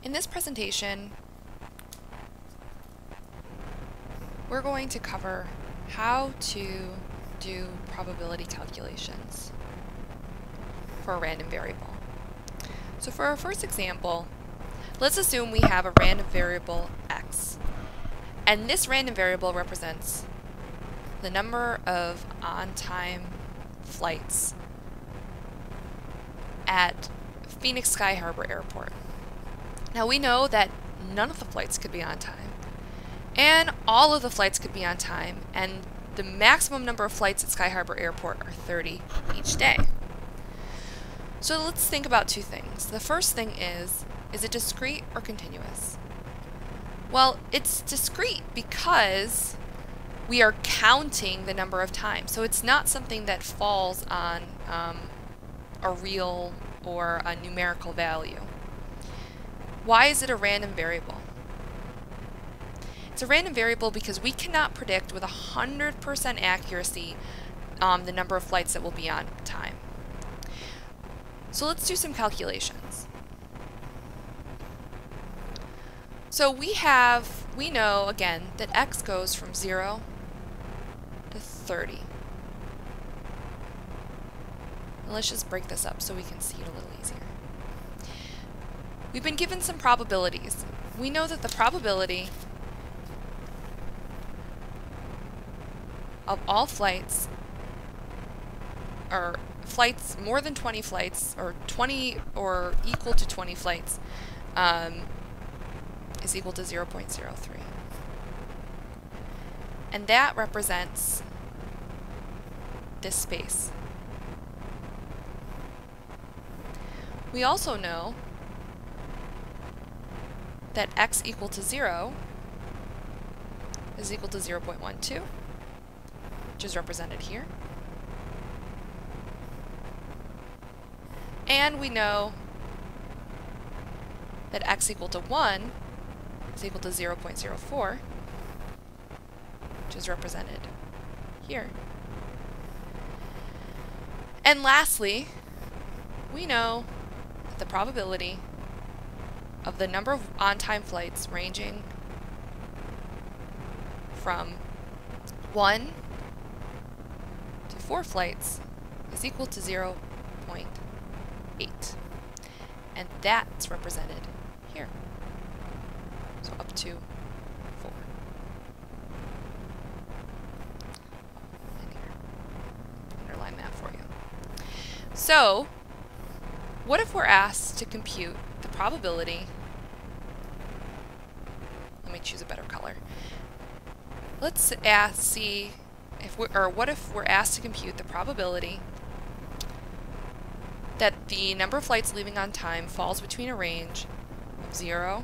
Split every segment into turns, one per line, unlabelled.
In this presentation, we're going to cover how to do probability calculations for a random variable. So for our first example, let's assume we have a random variable x, and this random variable represents the number of on-time flights at Phoenix Sky Harbor Airport. Now we know that none of the flights could be on time, and all of the flights could be on time, and the maximum number of flights at Sky Harbor Airport are 30 each day. So let's think about two things. The first thing is it discrete or continuous? Well, it's discrete because we are counting the number of times. So it's not something that falls on a real or a numerical value. Why is it a random variable? It's a random variable because we cannot predict with 100% accuracy the number of flights that will be on time. So let's do some calculations. So we know again that x goes from 0 to 30. And let's just break this up so we can see it a little easier. We've been given some probabilities. We know that the probability of all flights, or flights more than 20 flights, or 20 or equal to 20 flights, is equal to 0.03. And that represents this space. We also know that x equal to 0 is equal to 0.12, which is represented here. And we know that x equal to 1 is equal to 0.04, which is represented here. And lastly, we know that the probability of the number of on-time flights ranging from 1 to 4 flights is equal to 0.8. And that's represented here. So up to 4. And here. Underline that for you. So, what if we're asked to compute the probability? Let me choose a better color. Let's see if what if we're asked to compute the probability that the number of flights leaving on time falls between a range of 0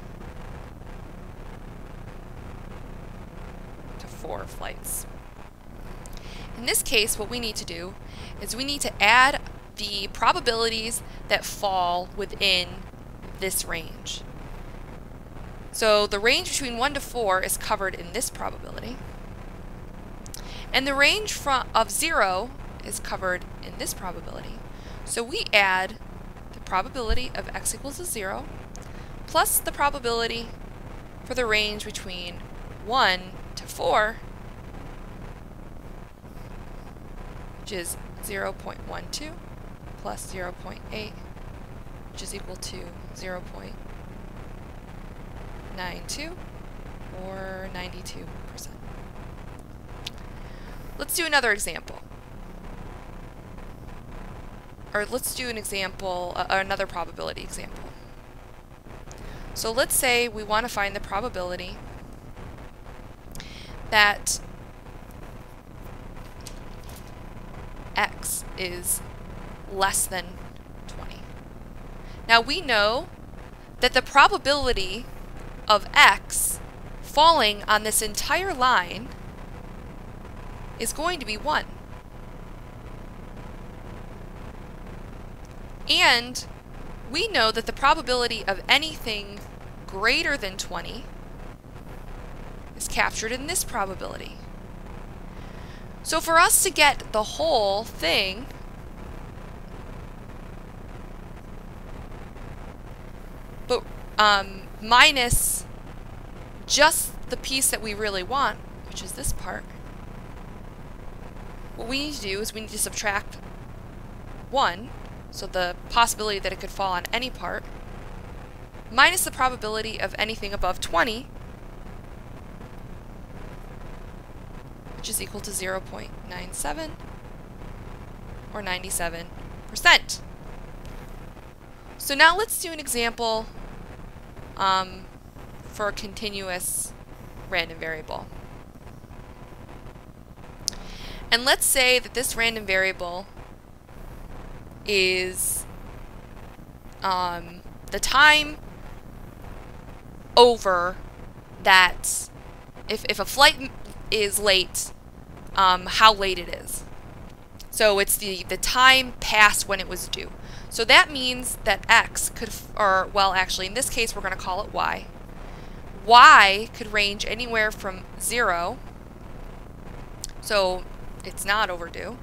to 4 flights. In this case, what we need to do is we need to add the probabilities that fall within this range. So the range between 1 to 4 is covered in this probability, and the range of 0 is covered in this probability. So we add the probability of x equals to 0 plus the probability for the range between 1 to 4, which is 0.12 plus 0.8, which is equal to 0.92, or 92%. Let's do another example. Or let's do an example, another probability example. So let's say we want to find the probability that x is less than 20. Now we know that the probability of x falling on this entire line is going to be 1. And we know that the probability of anything greater than 20 is captured in this probability. So for us to get the whole thing, but minus just the piece that we really want, which is this part, what we need to do is we need to subtract 1, so the possibility that it could fall on any part, minus the probability of anything above 20, which is equal to 0.97, or 97%. So now let's do an example for a continuous random variable. And let's say that this random variable is the time over that, if a flight is late, how late it is. So it's the time past when it was due. So that means that x could, or well actually in this case we're going to call it y. Y could range anywhere from 0, so it's not overdue,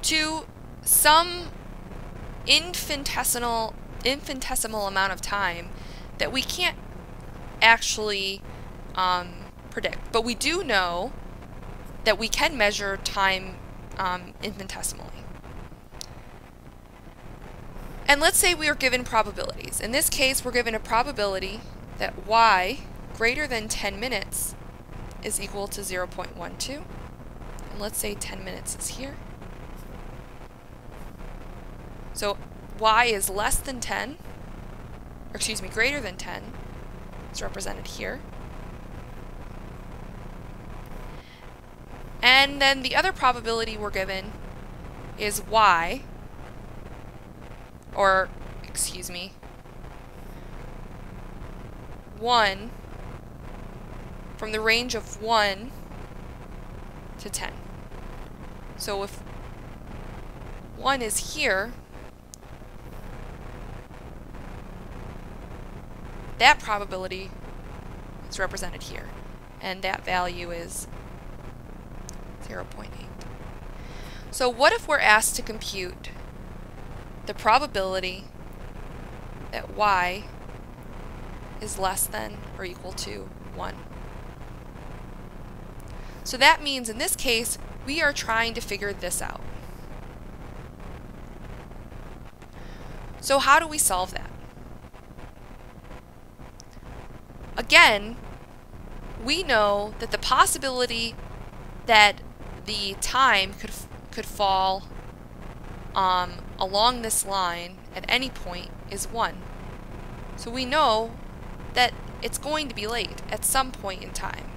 to some infinitesimal amount of time that we can't actually predict. But we do know that we can measure time infinitesimally. And let's say we are given probabilities. In this case, we're given a probability that y greater than 10 minutes is equal to 0.12. And let's say 10 minutes is here. So y is less than 10, or excuse me, greater than 10. It's represented here. And then the other probability we're given is y, or excuse me, 1 from the range of 1 to 10. So if 1 is here, that probability is represented here, and that value is 0.8. So what if we're asked to compute the probability that y is less than or equal to 1? So that means in this case we are trying to figure this out. So how do we solve that? Again, we know that the possibility that the time could fall along this line at any point is 1. So we know that it's going to be late at some point in time,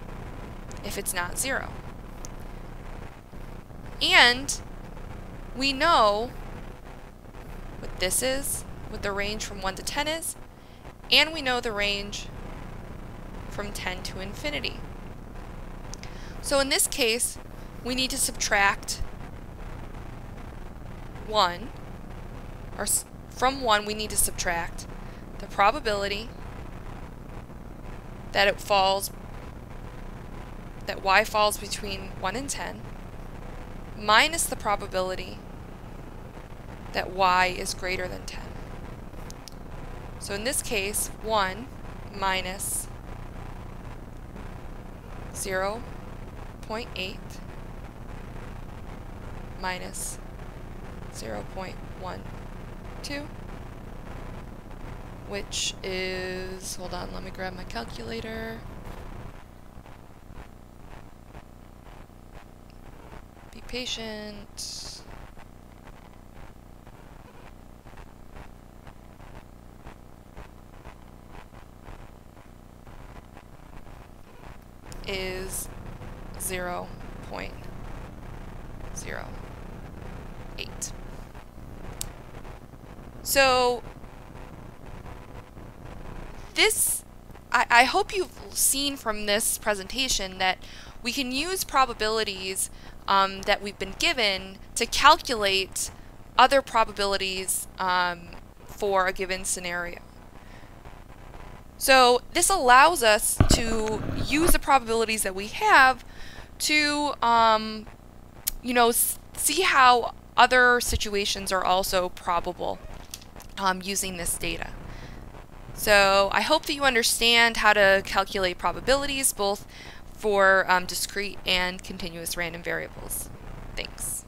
if it's not 0. And we know what this is, what the range from 1 to 10 is, and we know the range from 10 to infinity. So in this case, we need to subtract 1, or from 1 we need to subtract the probability that it falls, that y falls between 1 and 10, minus the probability that y is greater than 10. So in this case, 1 minus 0.8 minus 0.12, which is, hold on, let me grab my calculator. Be patient. Is 0.08. So this, I hope you've seen from this presentation that we can use probabilities that we've been given to calculate other probabilities for a given scenario. So this allows us to use the probabilities that we have to, you know, see how other situations are also probable using this data. So I hope that you understand how to calculate probabilities both for discrete and continuous random variables. Thanks.